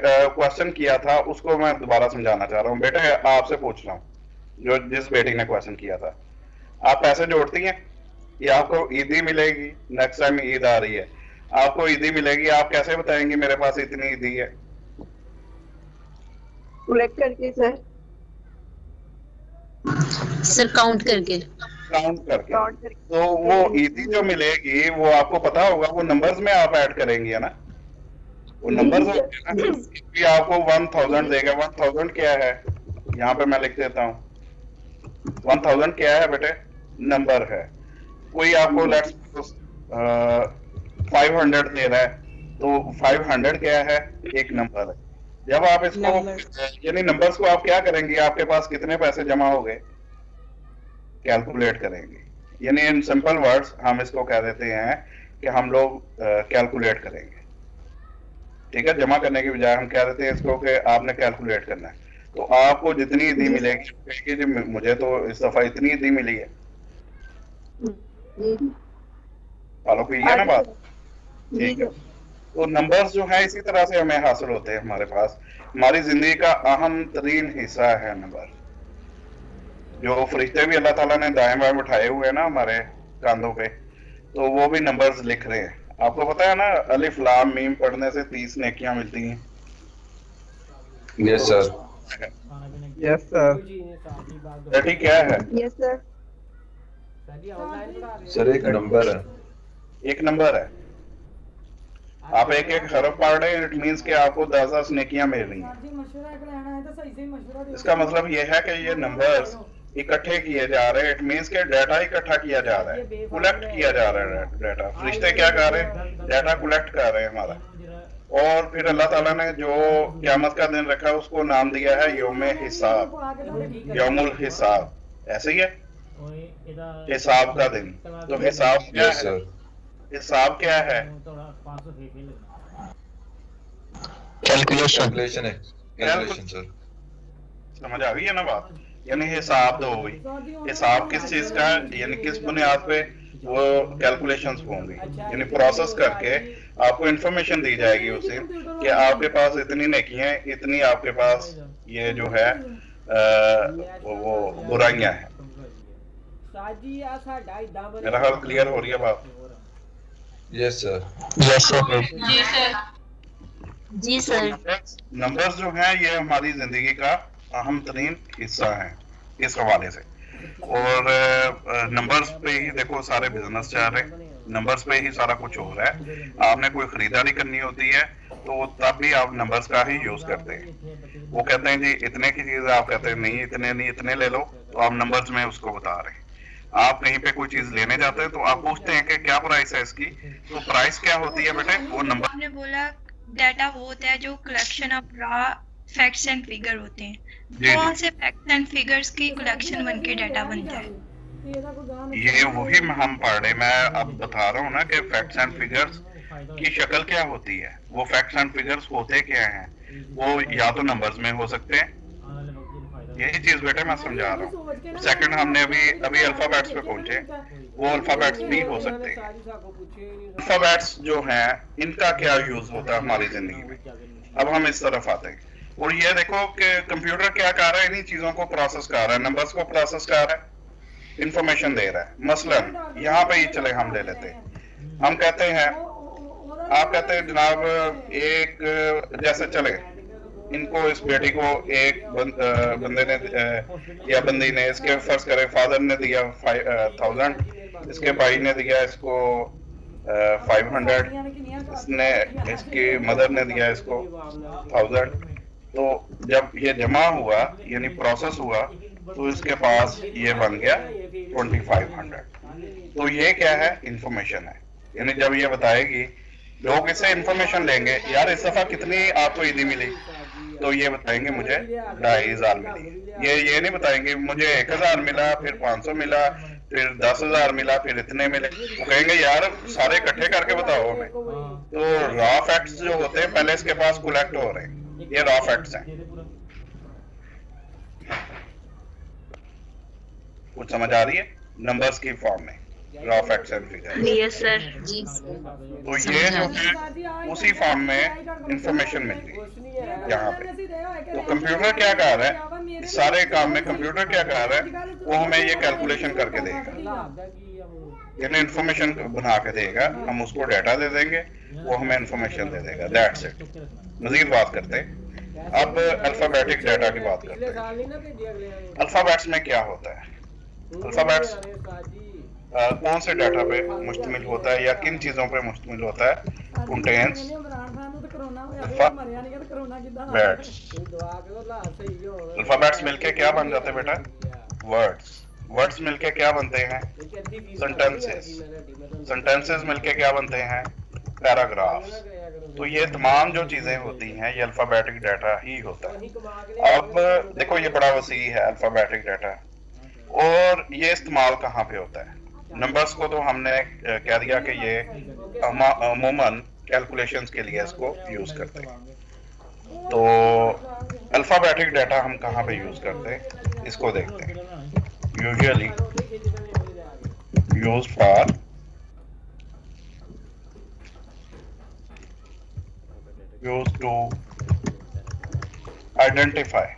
Question किया था उसको मैं दोबारा समझाना चाह रहा हूँ। बेटे आपसे पूछ रहा हूँ, जो जिस बेटी ने क्वेश्चन किया था, आप पैसे जोड़ती हैं? ये आपको ईदी मिलेगी, नेक्स्ट टाइम ईद आ रही है, आपको ईदी मिलेगी, आप कैसे बताएंगे मेरे पास इतनी ईदी है? कलेक्ट करके सर। सर काउंट करके। काउंट करके। काउंट तो वो ईदी जो करके। मिलेगी वो आपको पता होगा, वो नंबर्स में आप ऐड करेंगी है ना, वो जी नंबर्स सर। होते हैं ना कि आपको 1000 देगा। 1000 क्या है, यहाँ पे मैं लिख देता हूँ। 1000 क्या है बेटे? नंबर है। कोई आपको लेट्स 500 दे रहा है, तो 500 क्या है? एक नंबर है। जब आप इसको यानी नंबर्स को आप क्या करेंगे, आपके पास कितने पैसे जमा हो गए, कैलकुलेट करेंगे। यानी इन सिंपल वर्ड्स हम इसको कह देते हैं कि हम लोग कैलकुलेट करेंगे। ठीक है, जमा करने की बजाय हम कह देते हैं इसको कि आपने कैलकुलेट करना है। तो आपको जितनी ईदी जी मिलेगी, कहेगी जी मुझे तो इस दफा इतनी ईदी मिली है। जी फॉलो कीजिए ना आगे बात। सर। जी ठीक है। सर। तो नंबर्स जो है इसी तरह से हमें हासिल होते हैं हमारे पास। हमारी जिंदगी का अहम तरीन हिस्सा है नंबर। जो फरिश्ते भी अल्लाह ताला ने दाएं बाएं बिठाए हुए हैं ना हमारे कांधों पे, तो वो भी नंबर्स लिख रहे हैं। आपको पता है ना, अलिफ लाम मीम पढ़ने से 30 नेकियां मिलती हैं। Yes sir. Yes sir. बेटी क्या है? Yes sir. सर एक नंबर है। एक नंबर है। आप एक एक हरफ पढ़ रहे हैं, इट मीन्स कि आपको 10 नेकियां मिल रही हैं। इसका मतलब ये है कि ये नंबर्स इकट्ठे किए जा रहे हैं। इट मीन्स के डाटा इकट्ठा किया जा रहा है, कलेक्ट किया जा रहा है डाटा। फरिश्ते क्या कर रहे हैं? डाटा कलेक्ट कर रहे हैं हमारा। और फिर अल्लाह ताला ने जो क़यामत का दिन रखा है उसको नाम दिया है यौम हिसाब, यौमुल हिसाब। ऐसे ही है, हिसाब का दिन। तो हिसाब क्या यस है? सर। हिसाब क्या है? कैलकुलेशन है। Calculation sir. समझ आ गई है ना बात? यानी हिसाब तो हो गई। हिसाब किस चीज का है, यानी किस बुनियाद पे वो कैलकुलेशंस होंगी, यानी प्रोसेस करके आपको इंफॉर्मेशन दी जाएगी उस दिन कि आपके पास इतनी नेकियां हैं, इतनी आपके पास ये जो है वो बुराइयां हैं। मेरा ख्याल क्लियर हो रही है बात? Yes sir. Yes sir. जी सर। जी सर। नंबर्स जो हैं ये हमारी जिंदगी का अहम तरीन हिस्सा है इस हवाले से। और नंबर्स पे ही देखो सारे बिजनेस चल रहे हैं, नंबर्स पे ही सारा कुछ हो रहा है। आपने कोई खरीदारी करनी होती है तो तब भी आप नंबर्स का ही यूज करते हैं। वो कहते हैं जी इतने की चीज है, आप कहते हैं नहीं इतने नहीं, इतने ले लो, तो आप नंबर्स में उसको बता रहे हैं। आप कहीं पे कोई चीज लेने जाते हैं तो आप पूछते हैं कि क्या प्राइस है इसकी, तो प्राइस क्या होती है बेटे? वो नंबर। आपने बोला डाटा वो होता है जो collection of raw facts and figure होते हैं। कौन से फैक्ट्स एंड फिगर्स की कलेक्शन बन के डाटा बनता है? ये वही हम पढ़ रहे, मैं अब बता रहा हूँ ना कि फैक्ट्स एंड फिगर्स की शक्ल क्या होती है। वो फैक्ट्स एंड फिगर्स होते क्या हैं? वो या तो नंबर्स में हो सकते हैं, यही चीज बेटे मैं समझा रहा हूँ। सेकंड हमने अभी अल्फाबेट्स पे पहुंचे, वो अल्फाबेट्स भी हो सकते हैं। अल्फाबेट्स जो हैं इनका क्या यूज होता है हमारी जिंदगी में? अब हम इस तरफ आते हैं और ये देखो कि कंप्यूटर क्या कर रहा है, इन्हीं चीजों को प्रोसेस कर रहा है, नंबर्स को प्रोसेस कर रहा है, इंफॉर्मेशन दे रहा है। मसलन यहाँ पे ही चले हम ले लेते हैं, हम कहते हैं, आप कहते हैं जनाब एक जैसे चले इनको, इस बेटी को एक बंदे ने या बंदी ने, इसके फर्ज करें फादर ने दिया 1000, इसके भाई ने दिया इसको 500, इसने इसकी मदर ने दिया इसको 1000। तो जब ये जमा हुआ यानी प्रोसेस हुआ तो इसके पास ये बन गया 2500। तो ये क्या है? इंफॉर्मेशन है। यानी जब ये बताएगी, लोग इससे इंफॉर्मेशन लेंगे, यार इस दफा कितनी आपको ईदी मिली, तो ये बताएंगे मुझे 2500 मिली। ये नहीं बताएंगे मुझे 1000 मिला, फिर 500 मिला, फिर 10,000 मिला, फिर इतने मिले। वो कहेंगे यार सारे इकट्ठे करके बताओ हमें। तो रॉ फैक्ट्स जो होते हैं पहले इसके पास कलेक्ट हो रहे हैं, ये रॉ फैक्ट्स हैं। कुछ समझ आ रही है? नंबर्स की फॉर्म में raw facts and figures. Yes sir जी। तो ये जो है उसी फॉर्म में इंफॉर्मेशन मिल गई यहाँ पे। तो कंप्यूटर क्या कर रहा है, इस सारे काम में कंप्यूटर क्या कर रहा है, वो हमें ये कैलकुलेशन करके देगा, यानी इंफॉर्मेशन बना के देगा, हम उसको डाटा दे देंगे, वो हमें इंफॉर्मेशन दे देगा, दैट्स इट। मजीद बात करते हैं, अब अल्फाबेटिक डाटा की बात करते हैं। अल्फाबेट्स में क्या होता है, अल्फाबेट्स कौन से डाटा पे मुश्तमिल होता है या किन चीजों पे मुश्तमिल होता है, कंटेन्स अल्फाबेट्स मिलके क्या बन जाते हैं बेटा, वर्ड्स। वर्ड्स मिलके क्या बनते हैं, सेंटेंसेस। सेंटेंसेस मिलके क्या बनते हैं, पैराग्राफ्स। तो ये तमाम जो चीजें होती हैं ये अल्फाबेटिक डाटा ही होता है। अब देखो ये बड़ा वसी है अल्फाबेटिक डाटा, और ये इस्तेमाल कहाँ पे होता है। नंबर्स को तो हमने कह दिया कि ये अमूमन कैलकुलेशंस के लिए इसको यूज करते हैं। तो अल्फाबेटिक डाटा हम कहाँ पे यूज करते हैं, इसको देखते हैं। Usually use for use to identify,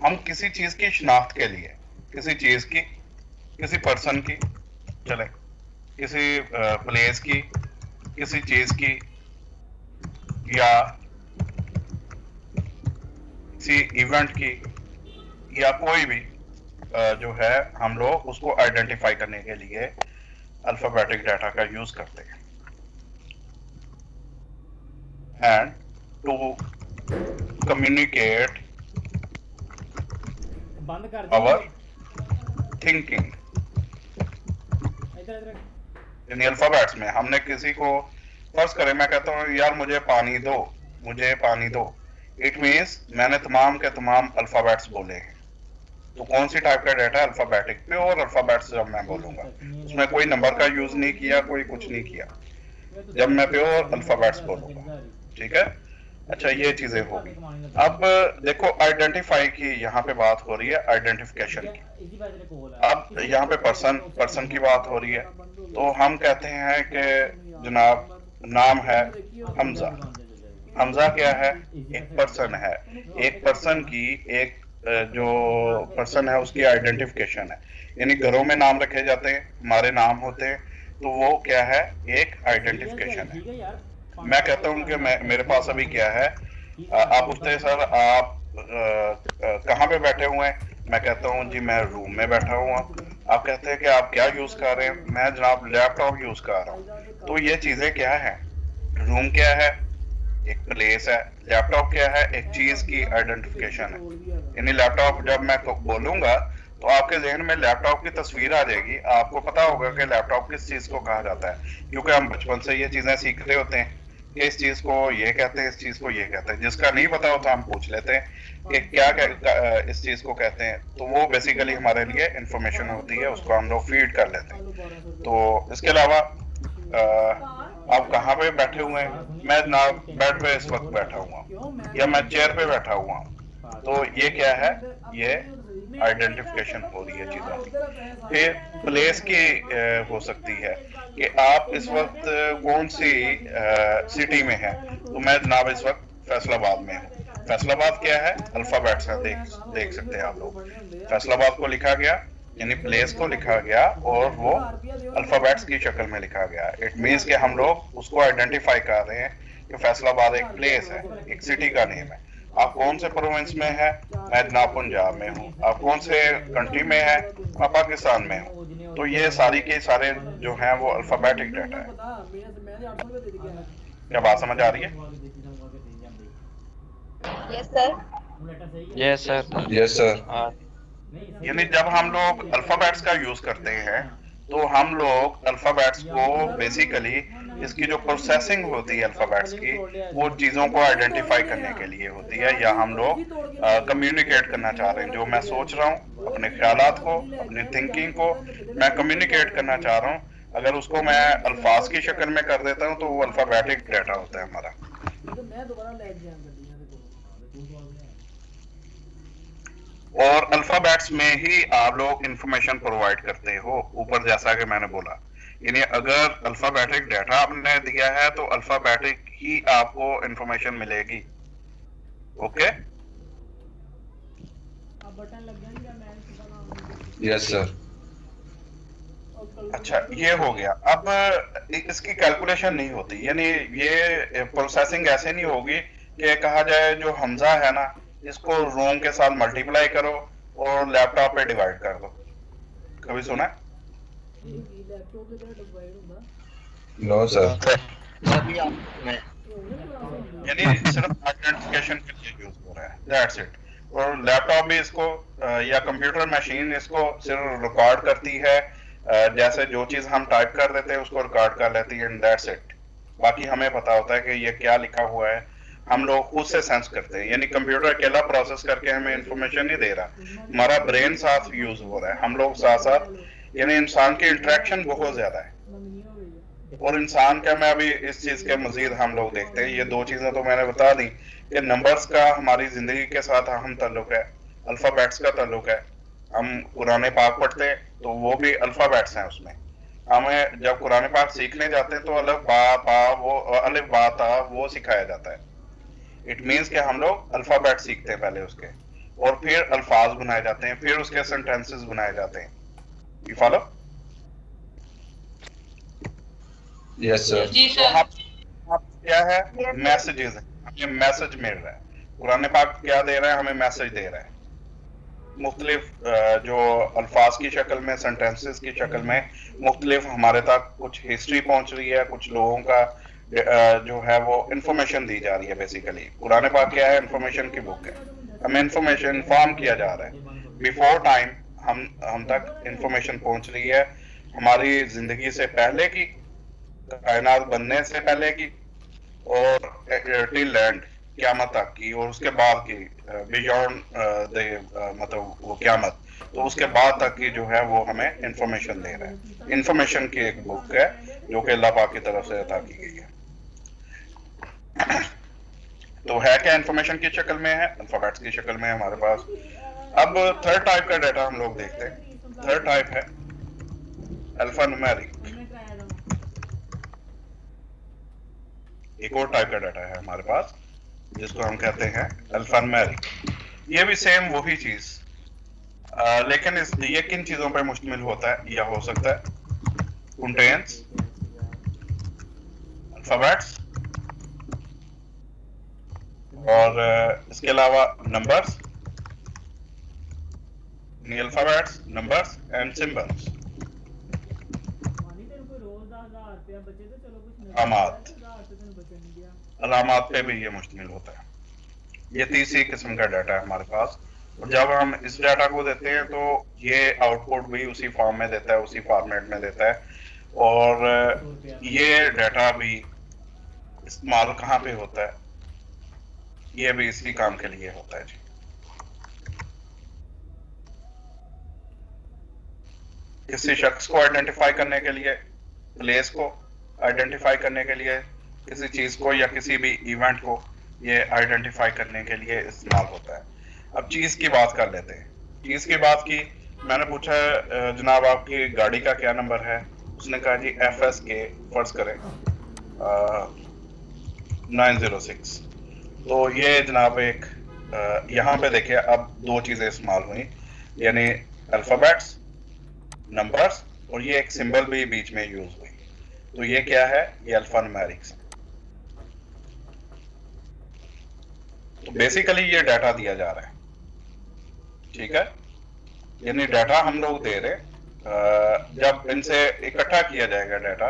हम किसी चीज की शिनाख्त के लिए, किसी चीज की, किसी पर्सन की, चले किसी प्लेस की, किसी चीज की, या किसी इवेंट की, या कोई भी जो है हम लोग उसको आइडेंटिफाई करने के लिए अल्फाबेटिक डाटा का यूज करते हैं। And to communicate our thinking, इन अल्फाबेट्स में हमने किसी को, फर्ज करें मैं कहता हूँ यार मुझे पानी दो, मुझे पानी दो, इट मीन्स मैंने तमाम के तमाम अल्फाबेट्स बोले हैं। तो कौन सी टाइप का डाटा, अल्फाबेटिक, प्योर अल्फाबेट्स जब मैं बोलूंगा, उसमें कोई नंबर का यूज नहीं किया, कोई कुछ नहीं किया, जब मैं प्योर अल्फाबेट्स बोलूंगा, ठीक है। अच्छा ये चीजें होगी। अब देखो आइडेंटिफाई की यहाँ पे बात हो रही है, आइडेंटिफिकेशन की। अब यहाँ पे पर्सन की बात हो रही है, तो हम कहते हैं कि जनाब नाम है हमजा। हमजा क्या है, एक पर्सन है, एक पर्सन की, एक जो पर्सन है उसकी आइडेंटिफिकेशन है। यानी घरों में नाम रखे जाते हैं, हमारे नाम होते हैं, तो वो क्या है, एक आइडेंटिफिकेशन है। मैं कहता हूँ कि मेरे पास अभी क्या है, आप पूछते हैं सर आप कहाँ पे बैठे हुए हैं, मैं कहता हूँ जी मैं रूम में बैठा हुआ। आप कहते हैं कि आप क्या यूज कर रहे हैं, मैं जनाब लैपटॉप यूज कर रहा हूँ। तो ये चीजें क्या है, रूम क्या है, एक प्लेस है, लैपटॉप क्या है, एक चीज की आइडेंटिफिकेशन है। यानी लैपटॉप जब मैं बोलूंगा तो आपके जहन में लैपटॉप की तस्वीर आ जाएगी, आपको पता होगा कि लैपटॉप किस चीज को कहा जाता है, क्योंकि हम बचपन से ये चीजें सीख रहे होते हैं कि इस चीज को ये कहते हैं, इस चीज को ये कहते हैं। जिसका नहीं पता होता हम पूछ लेते हैं कि क्या इस चीज को कहते हैं, तो वो बेसिकली हमारे लिए इंफॉर्मेशन होती है, उसको हम लोग फीड कर लेते हैं। तो इसके अलावा आप कहाँ पे बैठे हुए हैं, मैं ना बेड पे इस वक्त बैठा हुआ या मैं चेयर पे बैठा हुआ, तो ये क्या है, ये आइडेंटिफिकेशन हो रही है चीज़ों। फिर प्लेस की हो सकती है कि आप इस वक्त कौन सी सिटी में हैं, तो मैं जनाब इस वक्त फैसलाबाद में हूँ। फैसलाबाद क्या है, अल्फाबेट्स है, देख सकते हैं आप लोग। फैसलाबाद को लिखा गया, यानी प्लेस को लिखा गया और वो अल्फाबेट्स की शक्ल में लिखा गया। इट मीन्स कि हम लोग उसको आइडेंटिफाई कर रहे हैं कि फैसलाबाद एक प्लेस है, एक सिटी का नेम है। आप कौन से प्रोविंस में है, मैं जनाब पंजाब में हूँ। आप कौन से कंट्री में है, मैं पाकिस्तान में हूँ। तो ये सारी के सारे जो हैं वो अल्फाबेटिक डाटा है। क्या बात समझ आ रही है? Yes sir. Yes sir. Yes sir. यानी जब हम लोग अल्फाबेट्स का यूज करते हैं तो हम लोग अल्फाबेट्स को बेसिकली इसकी जो प्रोसेसिंग होती है अल्फाबेट्स की, वो चीज़ों को आइडेंटिफाई करने के लिए होती है, या हम लोग कम्युनिकेट करना चाह रहे हैं। जो मैं सोच रहा हूँ, अपने ख्यालात को, अपनी थिंकिंग को मैं कम्युनिकेट करना चाह रहा हूँ, अगर उसको मैं अल्फाज की शक्ल में कर देता हूँ तो वो अल्फाबेटिक डाटा होता है हमारा। और अल्फाबेट्स में ही आप लोग इंफॉर्मेशन प्रोवाइड करते हो ऊपर, जैसा कि मैंने बोला। यानी अगर अल्फाबेटिक डाटा आपने दिया है तो अल्फाबेटिक ही आपको इंफॉर्मेशन मिलेगी। Okay, yes sir. अच्छा ये हो गया। अब इसकी कैलकुलेशन नहीं होती, यानी ये प्रोसेसिंग ऐसे नहीं होगी कि कहा जाए जो हमजा है ना इसको रोम के साथ मल्टीप्लाई करो और लैपटॉप पे डिवाइड कर दो। कभी सुना है? No sir. यानी सिर्फ आइडेंटिफिकेशन के लिए यूज हो रहा है, दैट्स इट। और लैपटॉप भी इसको या कंप्यूटर मशीन इसको सिर्फ रिकॉर्ड करती है, जैसे जो चीज हम टाइप कर देते हैं उसको रिकॉर्ड कर लेती है एंड दैट्स इट। बाकी हमें पता होता है कि ये क्या लिखा हुआ है, हम लोग खुद से सेंस करते हैं। यानी कंप्यूटर अकेला प्रोसेस करके हमें इंफॉर्मेशन नहीं दे रहा, हमारा ब्रेन साथ यूज हो रहा है, हम लोग साथ साथ। यानी इंसान की इंटरेक्शन बहुत ज्यादा है। और इंसान का, मैं अभी इस चीज के मजीद हम लोग देखते हैं, ये दो चीजें तो मैंने बता दी कि नंबर्स का हमारी जिंदगी के साथ अहम ताल्लुक है, अल्फाबेट्स का ताल्लुक है। हम कुरान पाक पढ़ते हैं तो वो भी अल्फाबेट्स हैं उसमें। हमें जब कुरान पाक सीखने जाते हैं तो अलिफ बा ता वो सिखाया जाता है। इट मीन्स कि हम लोग अल्फाबेट सीखते हैं पहले उसके, और फिर अल्फाज बनाए जाते हैं, फिर उसके सेंटेंसेस बनाए जाते हैं। You follow? Yes sir. जी तो आप क्या है, मैसेजेस है, हमें मैसेज मिल रहा है। कुरान पाक क्या दे रहा है, हमें मैसेज दे रहा है मुख्तलिफ जो अल्फाज की शक्ल में, सेंटेंसेस की शक्ल में मुख्तलिफ हमारे तक कुछ हिस्ट्री पहुंच रही है, कुछ लोगों का जो है वो इंफॉर्मेशन दी जा रही है। बेसिकली कुरान पाक क्या है, इंफॉर्मेशन की बुक है, हमें इंफॉर्मेशन इन्फॉर्म किया जा रहा है बिफोर टाइम। हम तक इंफॉर्मेशन पहुंच रही है हमारी जिंदगी से पहले की, कायनात बनने से पहले की, और टिल एंड क़यामत तक की, और उसके बाद की बियॉन्ड मतलब वो क़यामत, तो उसके बाद तक की जो है वो हमें इंफॉर्मेशन दे रहा है। इंफॉर्मेशन की एक बुक है जो कि अल्लाह पाक की तरफ से अता की गई है। तो है क्या, इंफॉर्मेशन की शक्ल में है, अल्फाबेट्स की शक्ल में है हमारे पास। अब थर्ड टाइप का डाटा हम लोग देखते हैं। थर्ड टाइप है अल्फान्यूमेरिक। एक और टाइप का डाटा है हमारे पास जिसको हम कहते हैं अल्फान्यूमेरिक। ये भी सेम वही चीज, लेकिन ये किन चीजों पर मुश्तमिल होता है या हो सकता है? कंटेन्स अल्फाबेट्स, और इसके अलावा numbers, alphabets, numbers and symbols, अलामात पे भी ये मुश्तमिल होता है। ये तीसरी किस्म का डाटा है हमारे पास। और जब हम इस डाटा को देते हैं तो ये आउटपुट भी उसी फॉर्म में देता है, उसी फॉर्मेट में देता है। और ये डाटा भी इस्तेमाल कहाँ पे होता है, ये भी इसी काम के लिए होता है जी। किसी शख्स को आइडेंटिफाई करने के लिए, प्लेस को आइडेंटिफाई करने के लिए, किसी चीज को या किसी भी इवेंट को ये आइडेंटिफाई करने के लिए इस्तेमाल होता है। अब चीज की बात कर लेते हैं। चीज की बात की, मैंने पूछा जनाब आपकी गाड़ी का क्या नंबर है? उसने कहा जी FSK फर्ज करें 906। तो ये जनाब एक यहाँ पे देखिए अब दो चीजें इस्तेमाल हुई, यानी अल्फाबेट्स, नंबर्स, और ये एक सिंबल भी बीच में यूज हुई। तो ये क्या है, ये अल्फान्यूमेरिक्स। तो बेसिकली ये डाटा दिया जा रहा है, ठीक है। यानी डाटा हम लोग दे रहे, जब इनसे इकट्ठा किया जाएगा डाटा,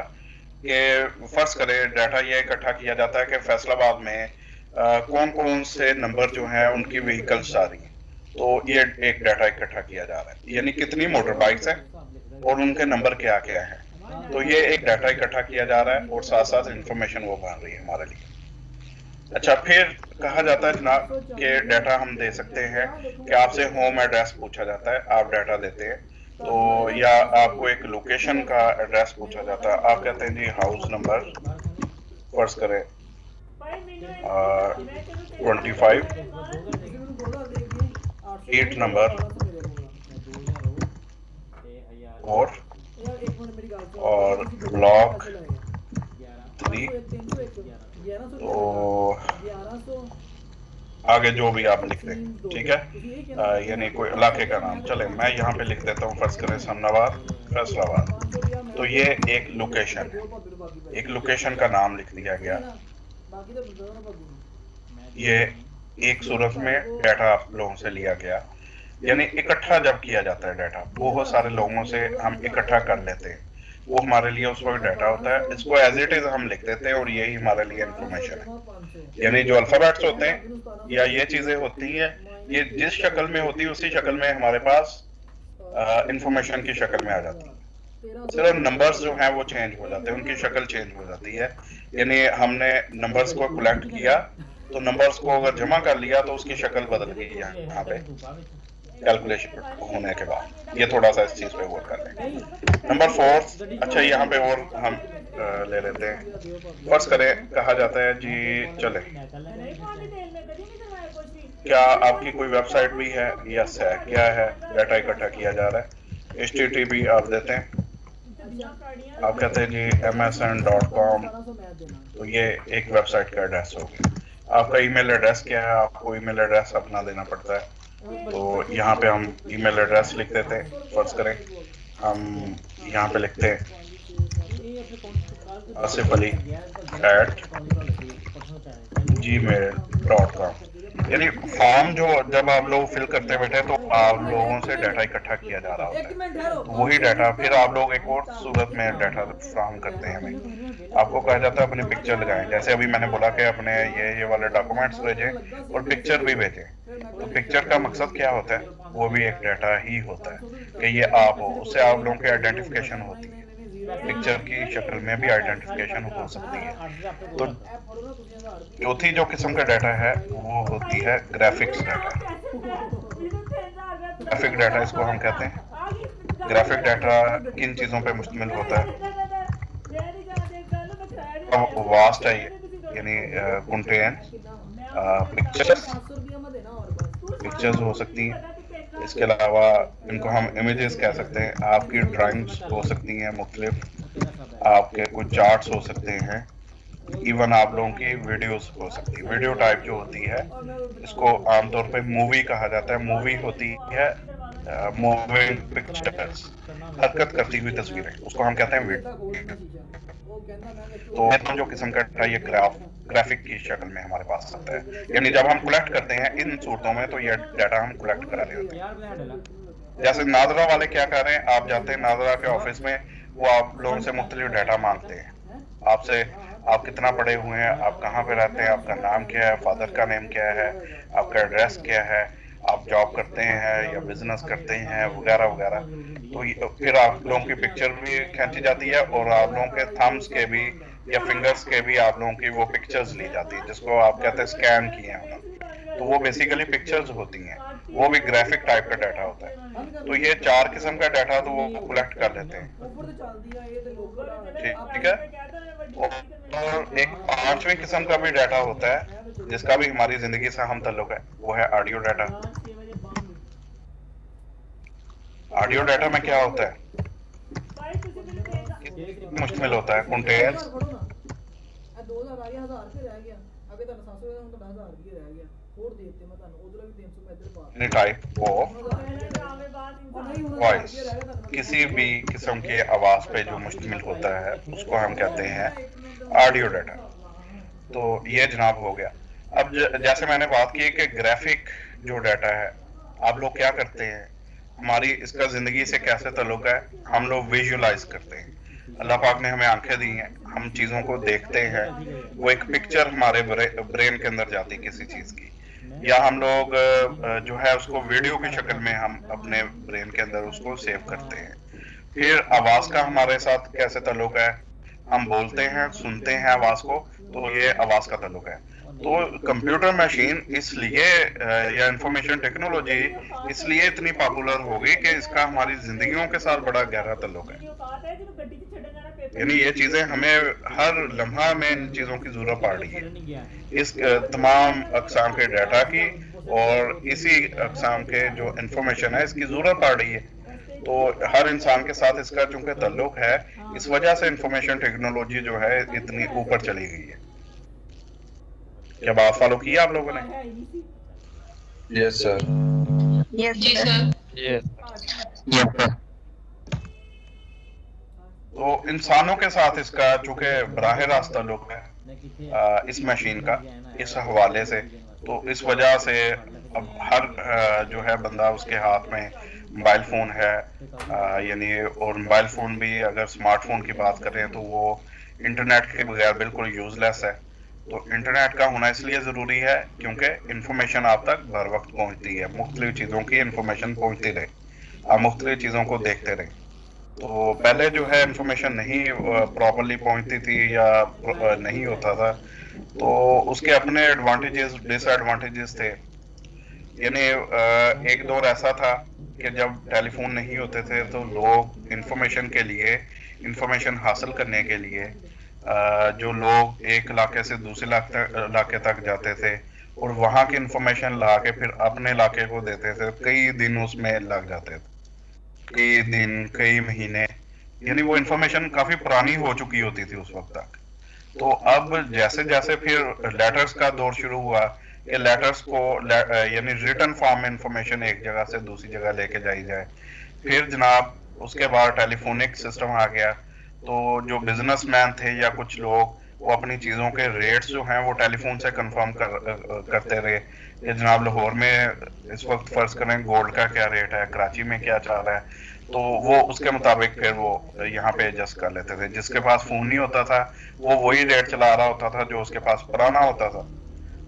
कि फर्ज करें डाटा ये इकट्ठा किया जाता है कि फैसलाबाद में कौन कौन से नंबर जो हैं उनकी व्हीकल्स आ रही हैं, तो ये एक डाटा इकट्ठा किया जा रहा है। यानी कितनी मोटर बाइक्स हैं और उनके नंबर क्या क्या हैं, तो ये एक डाटा इकट्ठा किया जा रहा है और साथ साथ इंफॉर्मेशन वो बन रही है हमारे लिए। अच्छा, फिर कहा जाता है जनाब कि डाटा हम दे सकते हैं कि आपसे होम एड्रेस पूछा जाता है, आप डाटा देते हैं तो, या आपको एक लोकेशन का एड्रेस पूछा जाता है, आप कहते हैं जी हाउस नंबर फर्ज करें 25 सीट नंबर 4 और ब्लॉक 3। तो आगे जो भी आप लिख दें, ठीक है, यानी कोई इलाके का नाम। चले मैं यहाँ पे लिख देता हूँ, फर्ज करें समनाबाद फैसलाबाद। तो ये एक लोकेशन है, एक लोकेशन का नाम लिख दिया गया। ये एक सूरत में डाटा आप लोगों से लिया गया, यानी इकट्ठा जब किया जाता है डाटा, बहुत सारे लोगों से हम इकट्ठा कर लेते हैं, वो हमारे लिए उस वक्त डाटा होता है। इसको एज इट इज हम लिख देते हैं और यही हमारे लिए इंफॉर्मेशन है। यानी जो अल्फाबेट्स होते हैं या ये चीजें होती हैं, ये जिस शक्ल में होती है उसी शक्ल में हमारे पास इंफॉर्मेशन की शक्ल में आ जाती है। सिर्फ नंबर्स जो हैं वो चेंज हो जाते हैं, उनकी शक्ल चेंज हो जाती है। यानी हमने नंबर्स को कलेक्ट किया तो नंबर्स को अगर जमा कर लिया तो उसकी शक्ल बदल गई है यहाँ पे कैलकुलेशन होने के बाद। ये थोड़ा सा इस चीज पे गौर कर लें। नंबर 4, अच्छा यहाँ पे और हम ले लेते हैं। फर्ज करें कहा जाता है जी, चले क्या आपकी कोई वेबसाइट भी है? यस है। क्या है? डाटा इकट्ठा किया जा रहा है। HTTP आप देते हैं, आप कहते हैं जी msn.com, तो ये एक वेबसाइट का एड्रेस हो गया। आपका ईमेल एड्रेस क्या है? आपको ईमेल एड्रेस अपना देना पड़ता है, तो यहाँ पे हम ईमेल एड्रेस लिख देते हैं। फर्ज करें हम यहाँ पे लिखते हैं asifali@gmail.com। यानी फॉर्म जो जब आप लोग फिल करते बैठे तो आप लोगों से डाटा इकट्ठा किया जा रहा होता है, तो वही डाटा फिर आप लोग एक और सूरत में डाटा फ्राहम करते हैं हमें। आपको कहा जाता है अपनी पिक्चर लगाएं, जैसे अभी मैंने बोला कि अपने ये वाले डॉक्यूमेंट्स भेजें और पिक्चर भी भेजें। तो पिक्चर का मकसद क्या होता है? वो भी एक डाटा ही होता है कि ये आप हो, उससे आप लोगों की आइडेंटिफिकेशन होती है। पिक्चर की शक्ल में भी आइडेंटिफिकेशन हो सकती है। तो चौथी जो किस्म का डाटा है वो होती है ग्राफिक्स डाटा। ग्राफिक डाटा इसको हम कहते हैं। ग्राफिक डाटा किन चीज़ों पे मुश्तमिल होता है? वास्ट है ये, यानी कंटेन्स पिक्चर्स हो सकती हैं। इसके अलावा इनको हम इमेजेस कह सकते हैं। आपकी ड्राइंग्स हो सकती हैं मुख्तलिफ, आपके कुछ चार्ट्स हो सकते हैं, इवन आप लोगों की वीडियोस हो सकती है। वीडियो टाइप जो होती है इसको आमतौर पे मूवी कहा जाता है। मूवी होती है मूविंग पिक्चर्स, हरकत करती हुई तस्वीरें, उसको हम कहते हैं वीडियो। तो जो किस्म का डाटा ये ग्राफिक की शक्ल में हमारे पास आता है। यानी जब हम कलेक्ट करते हैं इन सूरतों में तो ये डाटा हम कलेक्ट करा रहे होते हैं। जैसे नादरा वाले क्या कर रहे हैं, आप जाते हैं नादरा के ऑफिस में, वो आप लोगों से मुख्तलिफ डाटा मांगते हैं आपसे। आप कितना पढ़े हुए हैं, आप कहाँ पे रहते हैं, आपका नाम क्या है, फादर का नेम क्या है, आपका एड्रेस क्या है, आप जॉब करते हैं या बिजनेस करते हैं, वगैरह वगैरह। तो फिर आप लोगों की पिक्चर भी खींची जाती है और आप लोगों के थम्स के भी या फिंगर्स के भी आप लोगों की वो पिक्चर्स ली जाती है, जिसको आप कहते हैं स्कैन किए हैं उन्होंने। तो वो बेसिकली पिक्चर्स होती हैं, वो भी ग्राफिक टाइप का डाटा होता है। तो ये 4 किस्म का डाटा तो वो कलेक्ट कर लेते हैं, ठीक है। और एक 5वीं किस्म का भी डाटा होता है जिसका भी हमारी जिंदगी से हम ताल्लुक है, वो है ऑडियो डाटा। ऑडियो डाटा में क्या होता है? मुश्तमिल होता है कंटेन्स टाइप ऑफ वॉइस, किसी भी किस्म के आवाज पे जो मुश्तमिल होता है उसको हम कहते हैं ऑडियो डाटा। तो ये जनाब हो गया। अब जैसे मैंने बात की कि ग्राफिक जो डाटा है, आप लोग क्या करते हैं, हमारी इसका जिंदगी से कैसे ताल्लुक है? हम लोग विजुअलाइज करते हैं। अल्लाह पाक ने हमें आंखें दी हैं, हम चीज़ों को देखते हैं, वो एक पिक्चर हमारे ब्रेन के अंदर जाती है किसी चीज़ की, या हम लोग जो है उसको वीडियो की शक्ल में हम अपने ब्रेन के अंदर उसको सेव करते हैं। फिर आवाज़ का हमारे साथ कैसे ताल्लुक है? हम बोलते हैं, सुनते हैं आवाज़ को, तो ये आवाज़ का ताल्लुक है। तो कंप्यूटर मशीन इसलिए या इंफॉर्मेशन टेक्नोलॉजी इसलिए इतनी पॉपुलर हो गई कि इसका हमारी जिंदगियों के साथ बड़ा गहरा ताल्लुक है। यानी ये चीजें हमें हर लम्हा में इन चीजों की जरूरत पड़ रही है, इस तमाम अकसाम के डाटा की और इसी अकसाम के जो इंफॉर्मेशन है इसकी जरूरत पड़ रही है। तो हर इंसान के साथ इसका चूंकि ताल्लुक है, इस वजह से इंफॉर्मेशन टेक्नोलॉजी जो है इतनी ऊपर चली गई है। क्या बात फॉलो किया आप लोगों ने? Yes sir. जी सर। तो इंसानों के साथ इसका चूंकि बराह रास्त ताल्लुक है इस मशीन का, इस हवाले से, तो इस वजह से अब हर जो है बंदा उसके हाथ में मोबाइल फ़ोन है, यानी और मोबाइल फ़ोन भी अगर स्मार्टफोन की बात करें तो वो इंटरनेट के बगैर बिल्कुल यूज़लेस है। तो इंटरनेट का होना इसलिए ज़रूरी है क्योंकि इंफॉर्मेशन आप तक बर वक्त पहुँचती है, मुख्तलिफ चीज़ों की इंफॉर्मेशन पहुँचती रहे, आप मुख्तलिफ चीज़ों को देखते रहें। तो पहले जो है इंफॉर्मेशन नहीं प्रॉपरली पहुँचती थी या नहीं होता था, तो उसके अपने एडवांटेजेस डिसएडवांटेजेस थे। यानी एक दौर ऐसा था कि जब टेलीफोन नहीं होते थे तो लोग इंफॉर्मेशन हासिल करने के लिए जो लोग एक इलाके से दूसरे इलाके तक जाते थे और वहाँ की इंफॉर्मेशन ला के फिर अपने इलाके को देते थे, कई दिन उसमें लग जाते थे, कई दिन कई महीने, यानी वो इंफॉर्मेशन काफ़ी पुरानी हो चुकी होती थी उस वक्त तक। तो अब जैसे जैसे फिर लेटर्स का दौर शुरू हुआ कि लेटर्स को यानी रिटन फॉर्म में इंफॉर्मेशन एक जगह से दूसरी जगह लेके जाई जाए, फिर जनाब उसके बाद टेलीफोनिक सिस्टम आ गया। तो जो बिजनेसमैन थे या कुछ लोग वो अपनी चीज़ों के रेट्स जो हैं वो टेलीफोन से कंफर्म करते रहे कि जनाब लाहौर में इस वक्त फ़र्ज करें गोल्ड का क्या रेट है, कराची में क्या चल रहा है, तो वो उसके मुताबिक फिर वो यहाँ पे एडजस्ट कर लेते थे। जिसके पास फ़ोन नहीं होता था वो वही रेट चला रहा होता था जो उसके पास पुराना होता था।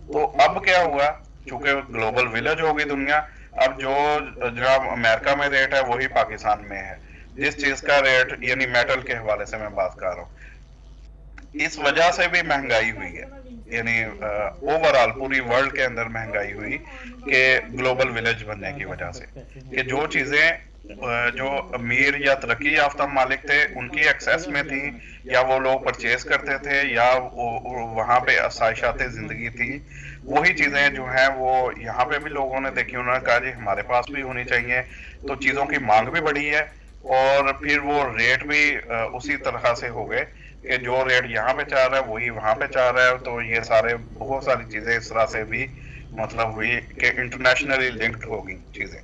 तो अब क्या हुआ, चूंकि ग्लोबल विलेज हो गई दुनिया, अब जो जनाब अमेरिका में रेट है वही पाकिस्तान में है, जिस चीज का रेट यानी मेटल के हवाले से मैं बात कर रहा हूँ। इस वजह से भी महंगाई हुई है, यानी ओवरऑल पूरी वर्ल्ड के अंदर महंगाई हुई कि ग्लोबल विलेज बनने की वजह से, कि जो चीजें जो अमीर या तरक्की याफ्ता मालिक थे उनकी एक्सेस में थी या वो लोग परचेज करते थे या वहाँ पे आसाइशात जिंदगी थी, वही चीजें जो हैं वो यहाँ पे भी लोगों ने देखी, उन्होंने कहा जी हमारे पास भी होनी चाहिए। तो चीजों की मांग भी बढ़ी है और फिर वो रेट भी उसी तरह से हो गए कि जो रेट यहाँ पे चाह रहा है वही वहाँ पे चाह रहा है। तो ये सारे बहुत सारी चीजें इस तरह से भी मतलब हुई कि इंटरनेशनली लिंक्ड हो गई चीजें,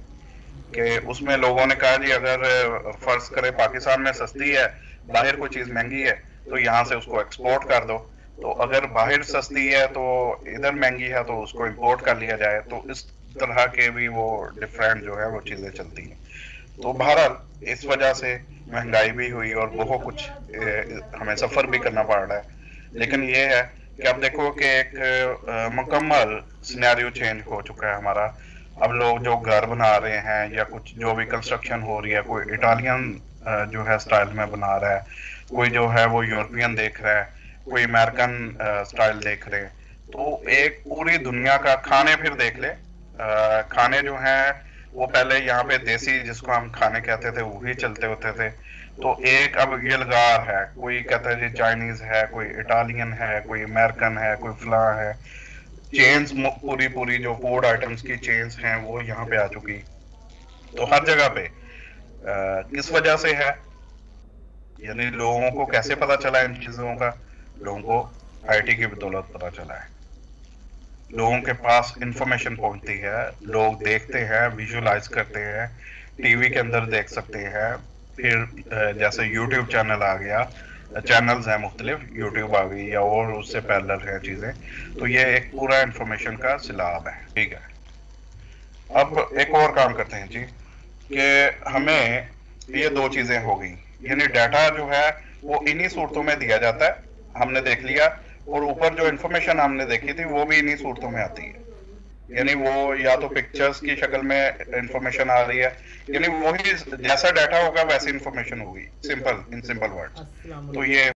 कि उसमें लोगों ने कहा जी अगर फर्ज करें पाकिस्तान में सस्ती है, बाहर कोई चीज महंगी है तो यहाँ से उसको एक्सपोर्ट कर दो, तो अगर बाहर सस्ती है तो इधर महंगी है तो उसको इंपोर्ट कर लिया जाए। तो इस तरह के भी वो डिफरेंट जो है वो चीजें चलती हैं। तो बहरहाल इस वजह से महंगाई भी हुई और बहुत कुछ हमें सफर भी करना पड़ रहा है। लेकिन ये है कि अब देखो कि एक मुकम्मल सिनेरियो चेंज हो चुका है हमारा। अब लोग जो घर बना रहे हैं या कुछ जो भी कंस्ट्रक्शन हो रही है, कोई इटालियन जो है स्टाइल में बना रहा है, कोई जो है वो यूरोपियन देख रहा है, कोई अमेरिकन स्टाइल देख रहे हैं। तो एक पूरी दुनिया का खाने फिर देख ले, खाने जो हैं वो पहले यहाँ पे देसी जिसको हम खाने कहते थे वही चलते होते थे। तो एक अब यलगार है, कोई कहता है जी चाइनीज है, कोई इटालियन है, कोई अमेरिकन है, कोई फला है। चेन्स पूरी जो फूड आइटम्स की चेन्स हैं वो यहाँ पे आ चुकी। तो हर जगह पे किस वजह से है, यानी लोगों को कैसे पता चला इन चीजों का? लोगों को आईटी की बदौलत पता चला है। लोगों के पास इंफॉर्मेशन पहुंचती है, लोग देखते हैं, विजुअलाइज करते हैं, टीवी के अंदर देख सकते हैं। फिर जैसे यूट्यूब चैनल आ गया, चैनल्स हैं मुख्तलिफ, यूट्यूब आ गई या और उससे पैरेलल है चीजें। तो ये एक पूरा इंफॉर्मेशन का सिलाब है, ठीक है। अब एक और काम करते हैं जी कि हमें ये दो चीजें हो गई, यानी डाटा जो है वो इन्हीं सूरतों में दिया जाता है, हमने देख लिया, और ऊपर जो इंफॉर्मेशन हमने देखी थी वो भी इन्हीं सूरतों में आती है। यानी वो या तो पिक्चर्स की शक्ल में इंफॉर्मेशन आ रही है, यानी वही जैसा डाटा होगा वैसी इंफॉर्मेशन होगी, सिंपल इन सिंपल वर्ड्स। तो ये